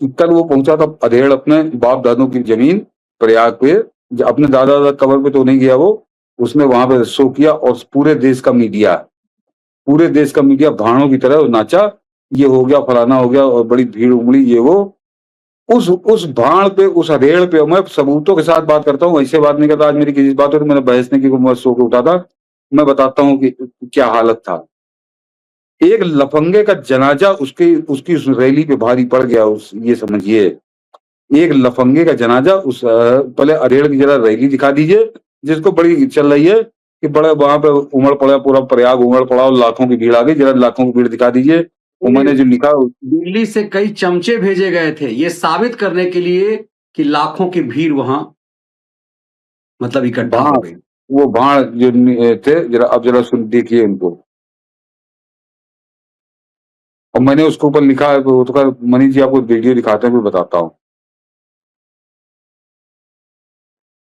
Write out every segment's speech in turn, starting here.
कल वो पहुंचा था अधेड़ अपने बाप दादों की जमीन प्रयाग पे, अपने दादा दादा कबर पे तो नहीं गया वो, उसने वहां पे शो किया और पूरे देश का मीडिया भाड़ों की तरह नाचा, ये हो गया फलाना हो गया और बड़ी भीड़ उमड़ी ये वो। उस भाड़ पे, उस अधेड़ पे मैं सबूतों के साथ बात करता हूँ, ऐसे बात नहीं करता। आज मेरी किसी बात हो तो मैंने बहस नहीं की, मैं सो के उठा था। मैं बताता हूँ कि क्या हालत था। एक लफंगे का जनाजा उसकी उसकी उस रैली पे भारी पड़ गया। उस ये समझिए, एक लफंगे का जनाजा उस पहले अरेड़ की जरा रैली दिखा दीजिए, जिसको बड़ी चल रही है कि बड़ा वहां पे उमड़ पड़ा, पूरा प्रयाग उमड़ पड़ा और लाखों की भीड़ आ गई, जरा लाखों की भीड़ दिखा दीजिए। वो मैंने जो लिखा, दिल्ली से कई चमचे भेजे गए थे ये साबित करने के लिए कि लाखों की भीड़ वहां मतलब इकट्ठा हो गई। वो भाड़ जो थे, जरा अब जरा सुन देखिए इनको। और मैंने उसके ऊपर लिखा है, वो तो मनीष जी आपको वीडियो दिखाते हैं, फिर बताता हूँ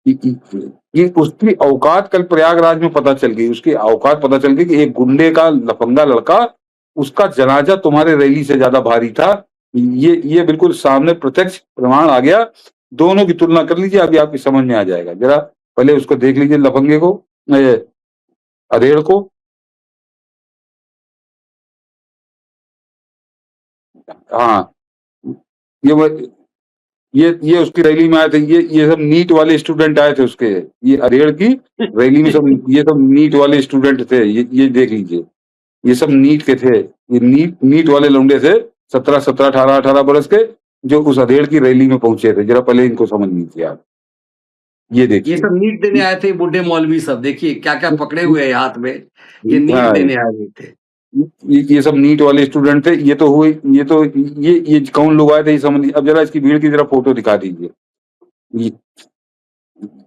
कि उसकी औकात कल प्रयागराज में पता चल गई। उसकी औकात पता चल गई कि एक गुंडे का लफंगा लड़का, उसका जनाजा तुम्हारे रैली से ज्यादा भारी था। ये बिल्कुल सामने प्रत्यक्ष प्रमाण आ गया। दोनों की तुलना कर लीजिए, अभी आपकी समझ में आ जाएगा। जरा पहले उसको देख लीजिए, लफंगे को, अधेड़ को। हाँ, ये ये उसकी रैली में आए थे। ये सब नीट वाले स्टूडेंट आए थे उसके, ये अरेड़ की रैली में सब ये सब नीट वाले स्टूडेंट थे। ये देख लीजिए, ये सब नीट के थे। ये नीट वाले लौंडे थे, 17 17 18 18 बरस के, जो उस अधेड़ की रैली में पहुंचे थे। जरा पहले इनको समझ लीजिए आप, ये ये देखिए। सब नीट देने आए थे बूढ़े मौलवी सब, देखिए क्या क्या पकड़े हुए हैं हाथ में, ये नीट हाँ, देने आए हुए थे। ये सब नीट वाले स्टूडेंट थे। ये तो हुए, ये कौन लोग आए थे ये समझ लीजिए। अब जरा इसकी भीड़ की जरा फोटो दिखा दीजिए। ये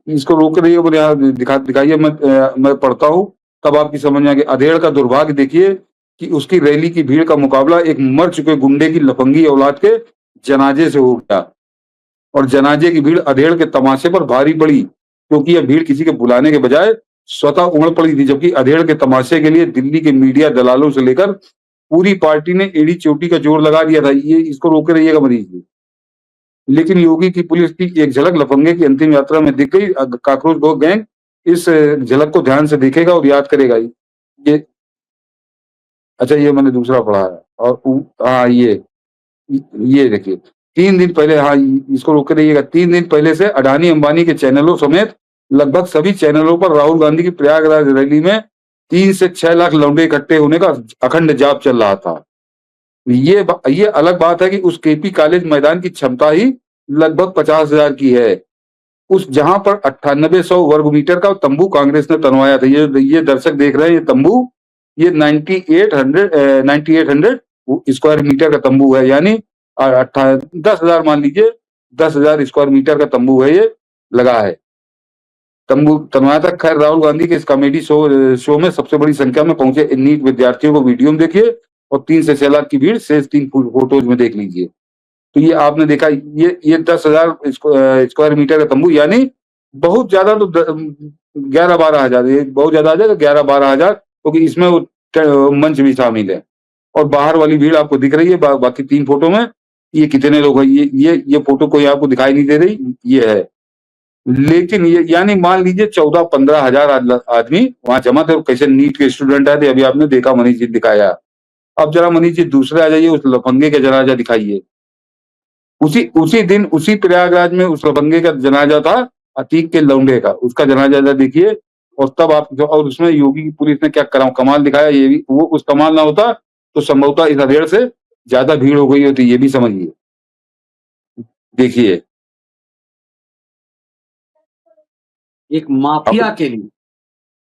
इसको रोक रही है, यहाँ दिखाइए। मैं पढ़ता हूँ, तब आपकी समझ में आ गई। अधेड़ का दुर्भाग्य देखिए कि उसकी रैली की भीड़ का मुकाबला एक मर चुके गुंडे की लफंगी औलाद के जनाजे से हो गया। और जनाजे की भीड़ अधेड़ के तमाशे पर भारी पड़ी, क्योंकि यह भीड़ किसी के बुलाने के बजाय स्वतः उमड़ पड़ी थी। जबकि अधेड़ के तमाशे के लिए दिल्ली के मीडिया दलालों से लेकर पूरी पार्टी ने एड़ी चोटी का जोर लगा दिया था। ये इसको रोके रहिएगा मरीज जी। लेकिन योगी की पुलिस की एक झलक लफंगे की अंतिम यात्रा में दिख गई। काकरोच गो गैंग इस झलक को ध्यान से देखेगा और याद करेगा। ये अच्छा, ये मैंने दूसरा पढ़ा है। और हाँ, ये देखिए, 3 दिन पहले, हाँ इसको रोक के रहिएगा। 3 दिन पहले से अडानी अंबानी के चैनलों समेत लगभग सभी चैनलों पर राहुल गांधी की प्रयागराज रैली में 3 से 6 लाख लौंडे इकट्ठे होने का अखंड जाप चल रहा था। ये अलग बात है कि उस केपी कॉलेज मैदान की क्षमता ही लगभग 50,000 की है। उस जहां पर 9800 वर्ग मीटर का तंबू कांग्रेस ने तनवाया था। ये दर्शक देख रहे हैं, ये तंबू, ये 9800 स्क्वायर मीटर का तंबू है। यानी 10,000 मान लीजिए, 10,000 स्क्वायर मीटर का तंबू है, ये लगा है, तंबू तनवाया था। खैर, राहुल गांधी के इस कॉमेडी शो में सबसे बड़ी संख्या में पहुंचे नीट विद्यार्थियों को वीडियो में देखिए, और 3 से 6 लाख की भीड़ शेष 3 फोटोज में देख लीजिए। तो ये आपने देखा, ये 10,000 स्क्वायर मीटर का तंबू, यानी बहुत ज्यादा तो 11-12 हजार, ये बहुत ज्यादा आ जाएगा 11-12 हजार, क्योंकि इसमें वो मंच भी शामिल है। और बाहर वाली भीड़ आपको दिख रही है, बाकी 3 फोटो में ये कितने लोग हैं, ये फोटो कोई आपको दिखाई नहीं दे रही, ये है। लेकिन ये यानी मान लीजिए 14-15 हजार आदमी वहां जमा थे। कैसे नीट के स्टूडेंट आए थे, अभी आपने देखा, मनीष जी दिखाया। अब जरा मनीष जी दूसरे आ जाइए, उस लफंगे का जनाजा दिखाइए। उसी दिन उसी प्रयागराज में उस लफंगे का जनाजा था, अतीक के लौंडे का, उसका जनाजा देखिए। और तब आप और उसमें योगी की पुलिस ने क्या कमाल दिखाया, ये भी, वो उस कमाल ना होता तो संभवतः इस अधेड़ से ज्यादा भीड़ हो गई होती, ये भी समझिए। देखिए, एक माफिया के लिए,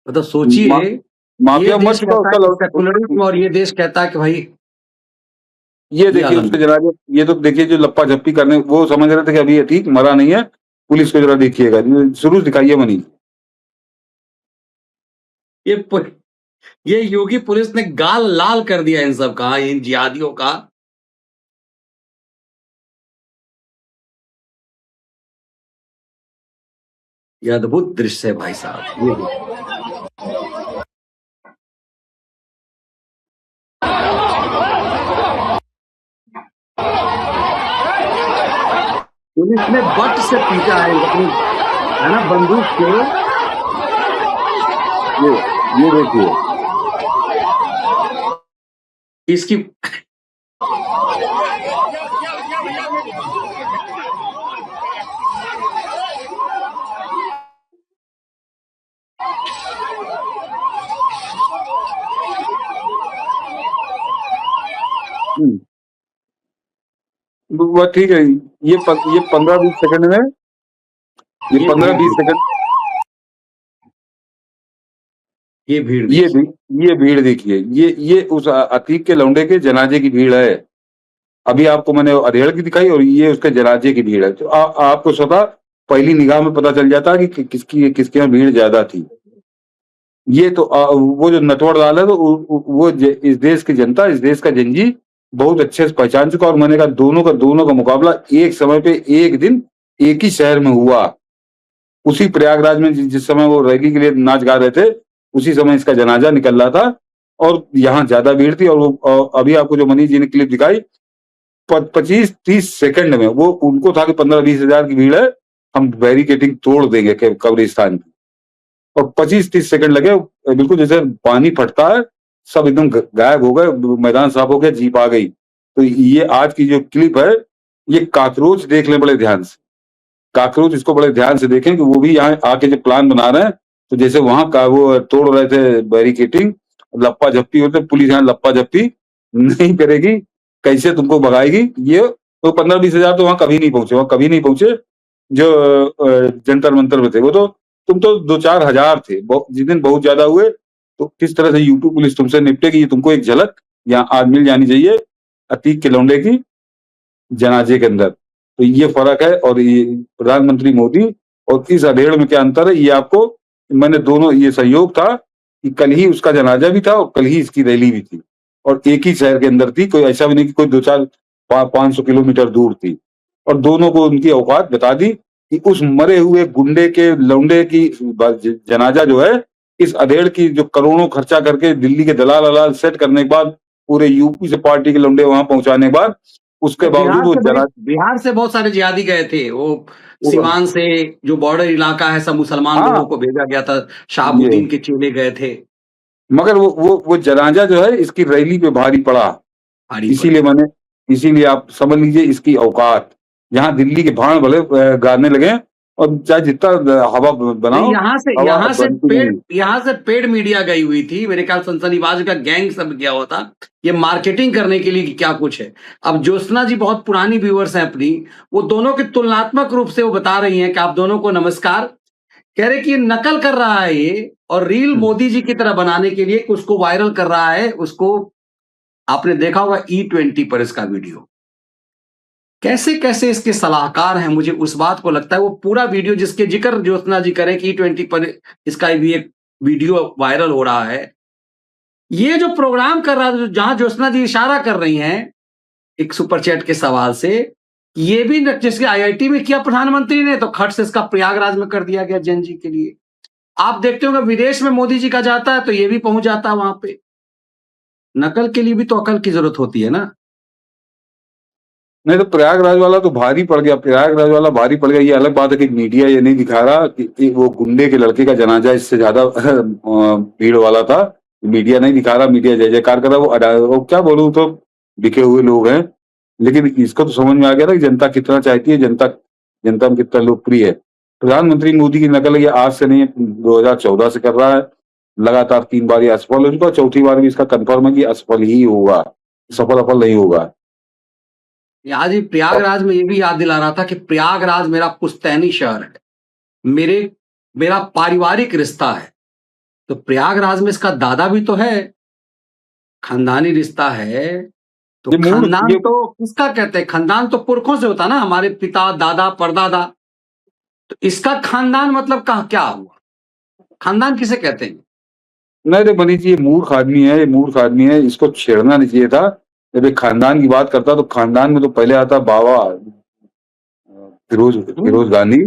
मतलब सोचिए, माफिया मर चुका उसका सेकुलरिज्म, और ये देश कहता है कि भाई ये देखिए उसके जनाजे। ये तो देखिए, जो लप्पा झप्पी करने वो समझ रहे थे कि अभी ठीक मरा नहीं है। पुलिस को जरा देखिएगा, शुरू दिखाइए मनीष। ये योगी पुलिस ने गाल लाल कर दिया इन सब का, इन जिहादियों का। यह अद्भुत दृश्य है भाई साहब, ये पुलिस ने बट से पीटा है अपनी, है ना, बंदूक से। ये देखिए, इसकी हम्म, वो ठीक है। ये 15-20 सेकंड में, ये ये 15-20 भीड़ सेकंड, ये भीड़ ये देखिए। ये भीड़ देखिए, ये उस अतीक के लौंडे के जनाजे की भीड़ है। अभी आपको मैंने अधेड़ की दिखाई और ये उसके जनाजे की भीड़ है। तो आपको स्वतः पहली निगाह में पता चल जाता है कि किसके यहाँ भीड़ ज्यादा थी। ये तो वो जो नटवर लाल है, तो वो इस देश की जनता, इस देश का जनजी बहुत अच्छे से पहचान चुका। और मैंने कहा दोनों का मुकाबला एक समय पे, एक दिन, एक ही शहर में हुआ। उसी प्रयागराज में जिस समय वो रैली के लिए नाच गा रहे थे, उसी समय इसका जनाजा निकल रहा था और यहाँ ज्यादा भीड़ थी। और वो अभी आपको जो मनीष जी ने क्लिप दिखाई, 25-30 सेकंड में वो उनको था कि 15-20 हजार की भीड़ है, हम बैरिकेडिंग तोड़ देंगे कब्रिस्तान की। और 25-30 सेकंड लगे, बिल्कुल जैसे पानी फटता है, सब एकदम गायब हो गए, मैदान साफ हो गया, जीप आ गई। तो ये आज की जो क्लिप है, ये काकरोच देख लें बड़े ध्यान से। काकरोच इसको बड़े ध्यान से देखें कि वो भी यहाँ आके जो प्लान बना रहे हैं, तो जैसे वहां का वो तोड़ रहे थे बैरिकेटिंग, लप्पा झप्पी होते, पुलिस यहाँ लप्पा झप्पी नहीं करेगी, कैसे तुमको भगाएगी। ये तो 15-20 हजार तो वहां कभी नहीं पहुंचे, वहां कभी नहीं पहुंचे। जो जंतर मंतर में थे वो तो, तुम तो 2-4 हजार थे, जिस दिन बहुत ज्यादा हुए तो किस तरह से यूपी पुलिस तुमसे निपटेगी, ये तुमको एक झलक यहाँ आज मिल जानी चाहिए अतीक के लौंडे की जनाजे के अंदर। तो ये फर्क है। और ये प्रधानमंत्री मोदी और इस अधेड़ में क्या अंतर है, ये आपको मैंने दोनों, ये सहयोग था कि कल ही उसका जनाजा भी था और कल ही इसकी रैली भी थी और एक ही शहर के अंदर थी। कोई ऐसा भी नहीं कि कोई 200-500 किलोमीटर दूर थी। और दोनों को उनकी औकात बता दी कि उस मरे हुए गुंडे के लौंडे की जनाजा जो है, इस अधेड़ की जो करोड़ों खर्चा करके दिल्ली के दलाल अलाल सेट करने के बाद, पूरे यूपी से पार्टी के लौंडे वहां पहुंचाने के बाद, उसके बावजूद वो बिहार से बहुत सारे जिहादी गए थे। वो सीवान से जो बॉर्डर इलाका है, सब मुसलमान लोगों को भेजा गया था, शहाबुद्दीन के चेले गए थे। मगर वो जनाजा जो है इसकी रैली पे भारी पड़ा। इसीलिए आप समझ लीजिए इसकी औकात। यहाँ दिल्ली के भाड़ भले गाने लगे और चाहे जितना हवा बनाओ, यहाँ से पेड मीडिया गई हुई थी, मेरे ख्याल सनसनीबाज का गैंग सब गया हुआ था ये मार्केटिंग करने के लिए कि क्या कुछ है। अब ज्योत्सना जी बहुत पुरानी व्यूअर्स हैं अपनी, वो दोनों के तुलनात्मक रूप से वो बता रही हैं कि आप दोनों को नमस्कार, कह रहे कि ये नकल कर रहा है ये, और रील मोदी जी की तरह बनाने के लिए उसको वायरल कर रहा है। उसको आपने देखा होगा E20 पर इसका वीडियो, कैसे कैसे इसके सलाहकार हैं। मुझे उस बात को लगता है वो पूरा वीडियो जिसके जिक्र ज्योत्सना जी करें कि E20 पर इसका भी एक वीडियो वायरल हो रहा है, ये जो प्रोग्राम कर रहा है, जहां ज्योत्सना जी इशारा कर रही हैं एक सुपर चैट के सवाल से, ये भी जिसके IIT में किया प्रधानमंत्री ने, तो खट से इसका प्रयागराज में कर दिया गया जैन जी के लिए। आप देखते होंगे विदेश में मोदी जी का जाता है तो ये भी पहुंच जाता है वहां पे। नकल के लिए भी तो अकल की जरूरत होती है ना। नहीं तो प्रयागराज वाला तो भारी पड़ गया, प्रयागराज वाला भारी पड़ गया। ये अलग बात है कि मीडिया ये नहीं दिखा रहा कि वो गुंडे के लड़के का जनाजा इससे ज्यादा भीड़ वाला था। मीडिया नहीं दिखा रहा, मीडिया जय जयकार कर रहा। वो क्या बोलूं, तो बिके हुए लोग हैं। लेकिन इसको तो समझ में आ गया ना कि जनता कितना चाहती है, जनता में कितना लोकप्रिय है। प्रधानमंत्री मोदी की नकल ये आज से नहीं, 2014 से कर रहा है लगातार। 3 बार ये असफल हो चुका, चौथी बार भी इसका कंफर्म है कि असफल ही होगा, सफल नहीं होगा। आज ही प्रयागराज में ये भी याद दिला रहा था कि प्रयागराज मेरा पुश्तैनी शहर है, मेरा पारिवारिक रिश्ता है। तो प्रयागराज में इसका दादा भी तो है, खानदानी रिश्ता है। तो खानदान तो किसका कहते हैं, खानदान तो पुरखों से होता ना, हमारे पिता दादा परदादा। तो इसका खानदान मतलब क्या हुआ, खानदान किसे कहते हैं? नहीं मनीष जी, ये मूर्ख आदमी है, ये मूर्ख आदमी है, इसको छेड़ना नहीं चाहिए था। जब एक खानदान की बात करता तो खानदान में तो पहले आता बाबा फिरोज गांधी,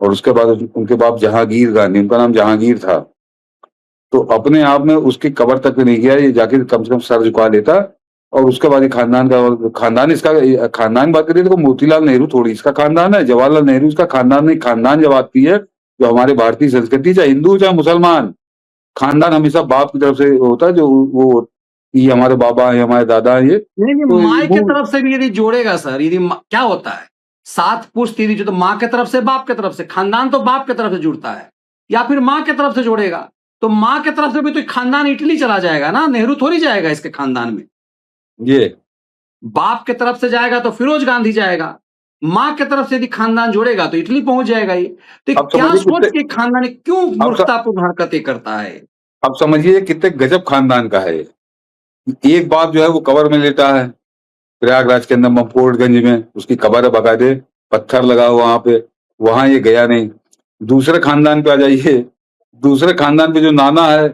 और उसके बाद उनके बाप जहांगीर गांधी, उनका नाम जहांगीर था। तो अपने आप में उसकी कब्र तक नहीं गया, ये जाके कम से कम सर झुका लेता और उसके बाद ये खानदान इसका खानदान की बात करिए तो मोतीलाल नेहरू थोड़ी इसका खानदान है, जवाहरलाल नेहरू इसका खानदान नहीं। खानदान जब आती है जो हमारे भारतीय संस्कृति, चाहे हिंदू चाहे मुसलमान, खानदान हमेशा बाप की तरफ से होता है, जो वो ये हमारे बाबा है, हमारे दादा है, ये नहीं तो माँ के वो तरफ से भी यदि जोड़ेगा सर, यदि क्या होता है 7 पुश्त यदि जो, तो माँ के तरफ से बाप के तरफ से, खानदान तो बाप के तरफ से जुड़ता है, या फिर माँ के तरफ से जोड़ेगा तो माँ के तरफ से भी तो खानदान इटली चला जाएगा ना, नेहरू थोड़ी जाएगा इसके खानदान में। ये बाप के तरफ से जाएगा तो फिरोज गांधी जाएगा, माँ के तरफ से यदि खानदान जोड़ेगा तो इटली पहुंच जाएगा। ये तो अब क्या समझिए सोच कितने के खानदान क्यों अब स- मूर्खतापूर्ण हरकतें करता है। अब समझिए कितने गजब खानदान का है। एक बाप जो है वो कब्र में लेटा है प्रयागराज के अंदर ममपोर्टगंज में, उसकी कब्र है बाकायदे, पत्थर लगा हुआ वहां पे, वहां ये गया नहीं। दूसरे खानदान पे आ जाइए, दूसरे खानदान पे जो नाना है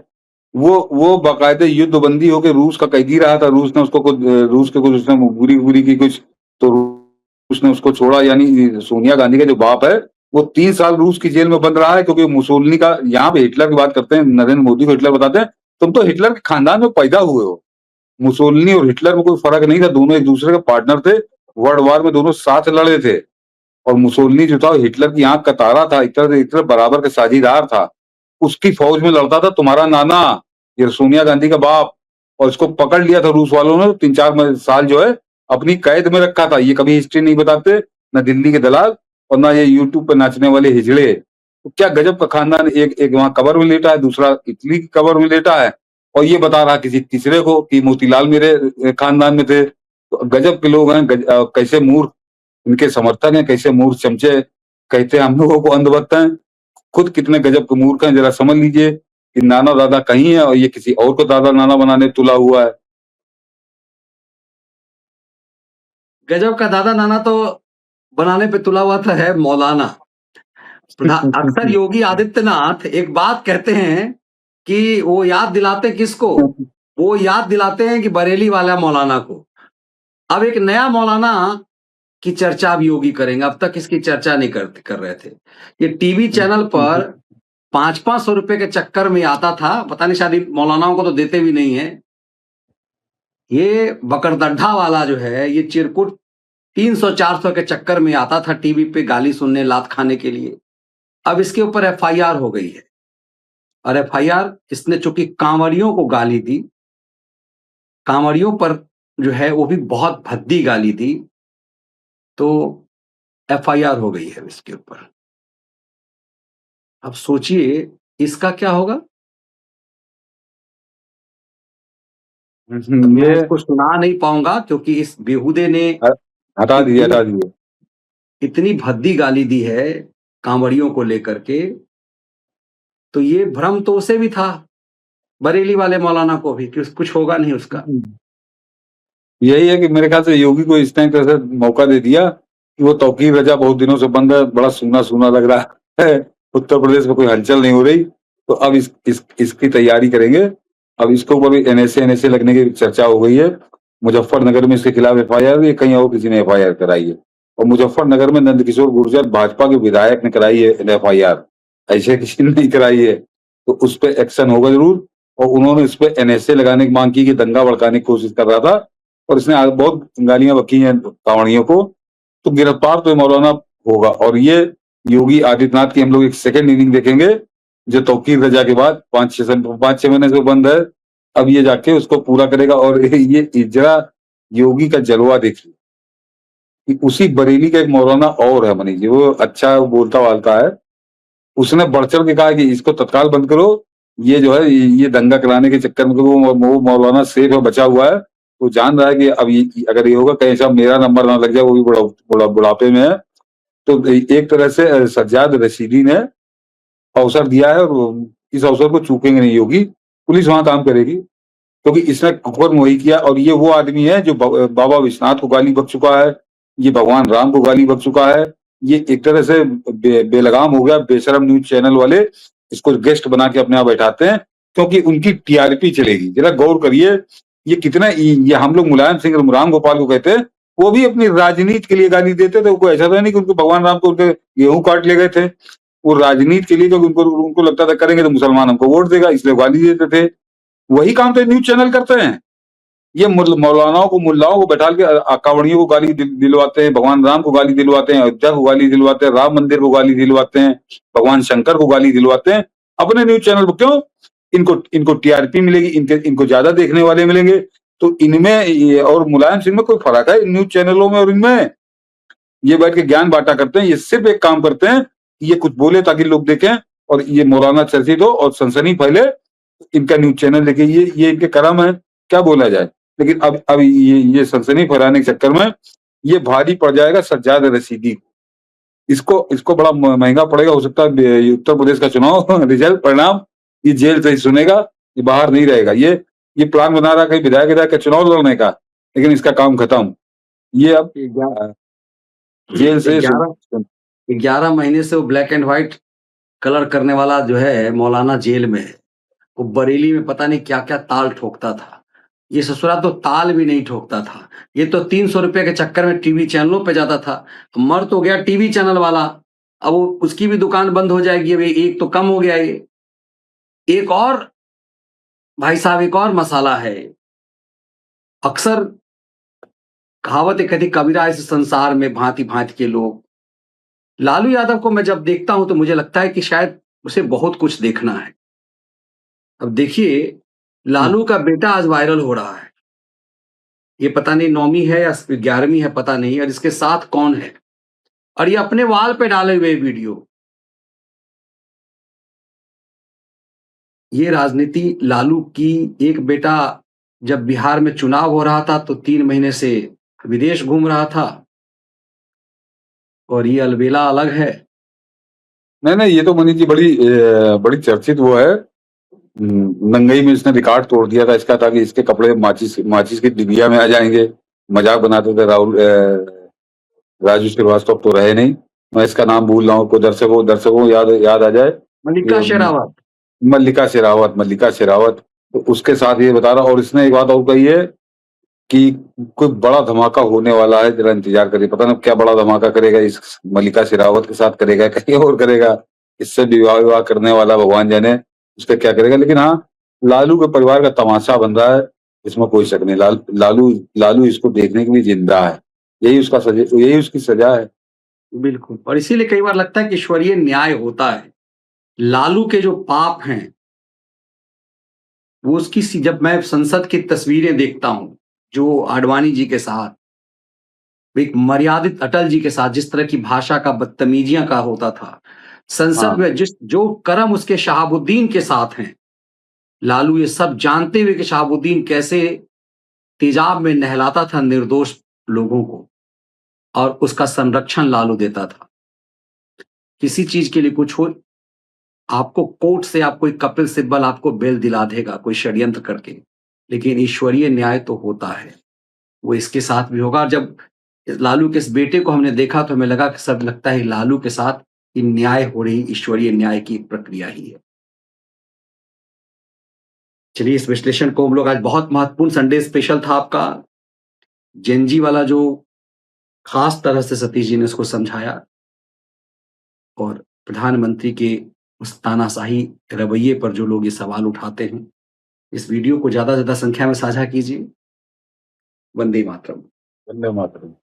वो बाकायदे युद्ध बंदी होकर रूस का कैदी रहा था। रूस ने उसको कुछ रूस के कुछ उसने बुरी बुरी की कुछ, तो रूस ने उसको छोड़ा। यानी सोनिया गांधी का जो बाप है वो 3 साल रूस की जेल में बंद रहा है, क्योंकि मुसोलिनी का, यहाँ पे हिटलर की बात करते हैं, नरेंद्र मोदी को हिटलर बताते हैं, तुम तो हिटलर के खानदान में पैदा हुए हो। मुसोलिनी और हिटलर में कोई फर्क नहीं था, दोनों एक दूसरे के पार्टनर थे, वर्ल्ड वार में दोनों साथ लड़े थे। और मुसोलिनी जो था हिटलर की आंख का तारा था, हिटलर बराबर का साझीदार था, उसकी फौज में लड़ता था तुम्हारा नाना, ये सोनिया गांधी का बाप। और इसको पकड़ लिया था रूस वालों ने, 3-4 साल जो है अपनी कैद में रखा था। ये कभी हिस्ट्री नहीं बताते, न दिल्ली के दलाल और ना ये यूट्यूब पे नाचने वाले हिजड़े। तो क्या गजब का खानदान, एक एक वहां कब्र में लेटा है, दूसरा इटली की कब्र में लेटा है, और ये बता रहा किसी तीसरे को कि मोतीलाल मेरे खानदान में थे। तो गजब के लोग हैं, कैसे मूर्ख इनके समर्थक हैं, कैसे मूर्ख चमचे कहते हैं हम लोगों को अंधभक्त हैं। खुद कितने गजब के मूर्ख हैं, जरा समझ लीजिए कि नाना दादा कहीं है और ये किसी और को दादा नाना बनाने तुला हुआ है। गजब का दादा नाना तो बनाने पे तुला हुआ था है मौलाना। अक्सर योगी आदित्यनाथ एक बात कहते हैं कि वो याद दिलाते किसको, वो याद दिलाते हैं कि बरेली वाला मौलाना को। अब एक नया मौलाना की चर्चा भी योगी करेंगे, अब तक इसकी चर्चा नहीं कर रहे थे। ये टीवी चैनल पर 500-500 रुपए के चक्कर में आता था, पता नहीं शायद मौलानाओं को तो देते भी नहीं है। ये बकरदड्ढा वाला जो है ये चिरकुट 300-400 के चक्कर में आता था टीवी पे गाली सुनने, लात खाने के लिए। अब इसके ऊपर एफआईआर हो गई है, और एफआईआर इसने चूंकि कांवड़ियों को गाली दी, कांवड़ियों पर जो है वो भी बहुत भद्दी गाली दी, तो एफआईआर हो गई है इसके ऊपर। अब सोचिए इसका क्या होगा। मैं ये इसको सुना नहीं पाऊंगा क्योंकि इस बेहुदे ने हटा दीजिए। इतनी भद्दी गाली दी है कांवड़ियों को लेकर के, तो ये भ्रम तो उसे भी था, बरेली वाले मौलाना को भी, कि कुछ होगा नहीं उसका। यही है कि मेरे ख्याल से योगी को इस टाइम तरह से मौका दे दिया कि वो तौकीर रजा बहुत दिनों से बंद है, बड़ा सूना सूना लग रहा है, उत्तर प्रदेश में कोई हलचल नहीं हो रही, तो अब इसकी तैयारी करेंगे। अब इसके ऊपर भी एनएसए लगने की चर्चा हो गई है। मुजफ्फरनगर में इसके खिलाफ एफआईआर हुई, कहीं और किसी ने एफआईआर कराई है, और मुजफ्फरनगर में नंदकिशोर गुर्जर भाजपा के विधायक ने कराई है एफआईआर, ऐसे किसी ने नहीं कराई है। तो उस पर एक्शन होगा जरूर। और उन्होंने इस पे एनएसए लगाने की मांग की कि दंगा भड़काने की कोशिश कर रहा था, और इसने बहुत गालियां बकी हैं कांवड़ियों को, तो गिरफ्तार तो मौलाना होगा। और ये योगी आदित्यनाथ की हम लोग एक सेकेंड इनिंग देखेंगे, जो तौकीर रजा के बाद 5-6 महीने से बंद है, अब ये जाके उसको पूरा करेगा। और ये जरा योगी का जलवा देखिए कि उसी बरेली का एक मौलाना और है मनीष जी, वो अच्छा बोलता वालता है, उसने बढ़ चढ़ के कहा कि इसको तत्काल बंद करो, ये जो है ये दंगा कराने के चक्कर में, वो मौलाना सेफ है, बचा हुआ है, वो जान रहा है कि अब ये अगर ये होगा कहीं ऐसा मेरा नंबर ना लग जाए, वो भी बुढ़ापे में है। तो एक तरह से सज्जाद रशीदी ने अवसर दिया है, और इस अवसर को चूकेंगे नहीं योगी, पुलिस वहां काम करेगी, क्योंकि इसने कुफर वही किया। और ये वो आदमी है जो बाबा विश्वनाथ को गाली बक चुका है, ये भगवान राम को गाली बक चुका है। ये एक तरह से बेलगाम हो गया। बेशरम न्यूज चैनल वाले इसको गेस्ट बना के अपने यहाँ बैठाते हैं, क्योंकि उनकी टीआरपी चलेगी। जरा गौर करिए, ये कितना, ये हम लोग मुलायम सिंह और राम गोपाल को कहते हैं, वो भी अपनी राजनीति के लिए गाली देते थे। उनको ऐसा तो नहीं कि उनको भगवान राम को उनके गेहूं काट ले गए थे, वो राजनीति के लिए, क्योंकि उनको लगता था करेंगे तो मुसलमान हमको वोट देगा, इसलिए गाली देते थे। वही काम तो न्यूज चैनल करते हैं। ये मौलानाओं को, मुल्लाओं को बैठा के कावड़ियों को गाली दिलवाते हैं, भगवान राम को गाली दिलवाते हैं, अयोध्या को गाली दिलवाते हैं, राम मंदिर को गाली दिलवाते हैं, भगवान शंकर को गाली दिलवाते हैं अपने न्यूज चैनल पर। क्यों? इनको टीआरपी मिलेगी, इनको ज्यादा देखने वाले मिलेंगे। तो इनमें और मुलायम सिंह में कोई फर्क है न्यूज चैनलों में और इनमें? ये बैठ के ज्ञान बांटा करते हैं। ये सिर्फ एक काम करते हैं, ये कुछ बोले ताकि लोग देखें और ये मौलाना चर्चित हो और सनसनी फैले। इनका न्यूज चैनल देखे, ये इनके कर्म है, क्या बोला जाए। लेकिन अब ये सनसनी फैलाने के चक्कर में ये भारी पड़ जाएगा सज्जाद रशीदी को। इसको बड़ा महंगा पड़ेगा। हो सकता है उत्तर प्रदेश का चुनाव रिजल्ट परिणाम ये जेल से ही सुनेगा, ये बाहर नहीं रहेगा। ये प्लान बना रहा कहीं विधायक का चुनाव लड़ने का, लेकिन इसका काम खत्म। ये अब जेल से 11 महीने से वो ब्लैक एंड व्हाइट कलर करने वाला जो है मौलाना जेल में है। वो बरेली में पता नहीं क्या क्या ताल ठोकता था। ये ससुरा तो ताल भी नहीं ठोकता था। ये तो 300 रुपए के चक्कर में टीवी चैनलों पे जाता था। मर तो गया टीवी चैनल वाला, अब वो उसकी भी दुकान बंद हो जाएगी। अब एक तो कम हो गया। ये एक और भाई साहब, एक और मसाला है। अक्सर कहावत एक कहती, कबीरा इस संसार में भांति भांति के लोग। लालू यादव को मैं जब देखता हूं तो मुझे लगता है कि शायद उसे बहुत कुछ देखना है। अब देखिए, लालू का बेटा आज वायरल हो रहा है। ये पता नहीं 9वीं है या 11वीं है, पता नहीं, और इसके साथ कौन है, और ये अपने वाल पे डाले हुए वीडियो। ये राजनीति लालू की। एक बेटा जब बिहार में चुनाव हो रहा था तो 3 महीने से विदेश घूम रहा था, और ये अलबेला अलग है। नहीं, ये तो मनीष जी बड़ी चर्चित वो है। नंगई में इसने रिकॉर्ड तोड़ दिया था इसका, ताकि इसके कपड़े माचिस की डिबिया में आ जाएंगे। मजाक बनाते थे राजू श्रीवास्तव तो रहे नहीं, मैं इसका नाम भूल रहा हूँ, को दर्शकों याद आ जाए। मल्लिका शेरावत। तो उसके साथ ये बता रहा। और इसने एक बात और कही है कि कोई बड़ा धमाका होने वाला है, जरा इंतजार करिए। पता नहीं क्या बड़ा धमाका करेगा, इस मल्लिका शेरावत के साथ करेगा, कहीं और करेगा, इससे विवाह करने वाला भगवान जाने उसका क्या करेगा। लेकिन हाँ, लालू के परिवार का तमाशा बन रहा है, इसमें कोई शक नहीं। लालू इसको देखने के लिए जिंदा है। यही उसकी सजा है। बिल्कुल, और इसीलिए कई बार लगता है कि ईश्वरीय न्याय होता है। लालू के जो पाप हैं वो उसकी, जब मैं संसद की तस्वीरें देखता हूं जो आडवाणी जी के साथ, एक मर्यादित अटल जी के साथ जिस तरह की भाषा का बदतमीजियां का होता था संसद में, जो कर्म उसके शहाबुद्दीन के साथ हैं, लालू ये सब जानते हुए कि शहाबुद्दीन कैसे तेजाब में नहलाता था निर्दोष लोगों को, और उसका संरक्षण लालू देता था। किसी चीज के लिए कुछ हो, आपको कोर्ट से, आपको कपिल सिब्बल आपको बेल दिला देगा कोई षड्यंत्र करके, लेकिन ईश्वरीय न्याय तो होता है, वो इसके साथ भी होगा। जब लालू के इस बेटे को हमने देखा तो हमें लगा कि सब लगता है लालू के साथ न्याय हो रही, ईश्वरीय न्याय की प्रक्रिया ही है। चलिए, इस विश्लेषण को हम लोग आज, बहुत महत्वपूर्ण संडे स्पेशल था आपका, जेनजी वाला जो खास तरह से सतीश जी ने उसको समझाया, और प्रधानमंत्री के उस तानाशाही रवैये पर जो लोग ये सवाल उठाते हैं, इस वीडियो को ज्यादा से ज्यादा संख्या में साझा कीजिए। वंदे मातरम। वंदे मातरम।